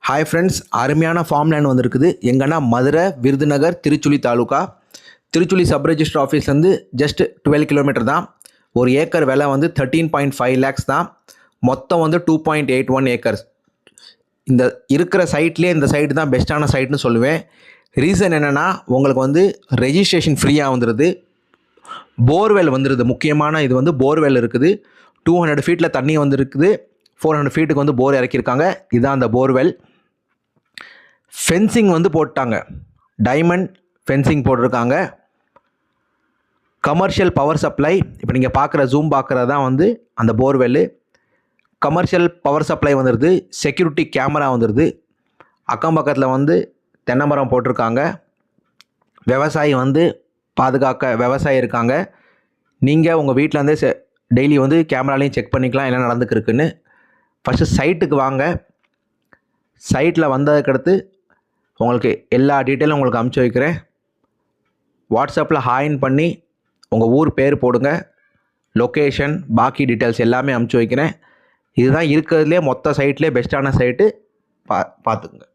Hi friends, அருமையான farm land வந்திருக்குது. எங்கன்னா மதுரை, விருதுநகர், திருச்சுழி தாலுக்கா. திருச்சுழி சப் ரெஜிஸ்டர் ஆஃபீஸ்லேருந்து ஜஸ்ட் 12 கிலோமீட்டர் தான். ஒரு ஏக்கர் விலை வந்து 13.5 லேக்ஸ் தான். மொத்தம் வந்து 2.81 ஏக்கர்ஸ். இந்த இருக்கிற சைட்லேயே இந்த சைட்டு தான் பெஸ்ட்டான சைட்னு சொல்லுவேன். ரீசன் என்னென்னா, உங்களுக்கு வந்து ரெஜிஸ்ட்ரேஷன் ஃப்ரீயாக வந்துடுது. போர்வெல் வந்துடுது. முக்கியமான இது வந்து போர்வெல் இருக்குது. 200 ஃபீட்டில் தண்ணி வந்துருக்குது. 400 ஃபீட்டுக்கு வந்து போர் இறக்கியிருக்காங்க. இதுதான் அந்த போர்வெல். ஃபென்சிங் வந்து போட்டாங்க. டைமண்ட் ஃபென்சிங் போட்டிருக்காங்க. Commercial power supply. இப்போ நீங்கள் பார்க்குற ஜூம் பார்க்குறது தான் வந்து அந்த போர்வெல்லு. கமர்ஷியல் பவர் சப்ளை வந்துடுது. செக்யூரிட்டி கேமரா வந்துடுது. அக்கம் பக்கத்தில் வந்து தென்னை மரம் போட்டிருக்காங்க. விவசாயி வந்து பாதுகாக்க விவசாயி இருக்காங்க. நீங்கள் உங்கள் வீட்டிலேருந்தே டெய்லி வந்து கேமராலையும் செக் பண்ணிக்கலாம் என்ன நடந்துக்கிருக்குன்னு. ஃபஸ்ட்டு சைட்டுக்கு வாங்க. சைட்டில் வந்ததுக்கடுத்து உங்களுக்கு எல்லா டீட்டெயிலும் உங்களுக்கு அனுப்பிச்சி வைக்கிறேன். வாட்ஸ்அப்பில் ஹாயின் பண்ணி உங்கள் ஊர் பேர் போடுங்க. லொக்கேஷன் பாக்கி டீட்டெயில்ஸ் எல்லாமே அனுப்பிச்சி வைக்கிறேன். இதுதான் இருக்கிறதுலே மொத்த சைட்லேயே பெஸ்ட்டான சைட்டு. பார்த்துக்குங்க.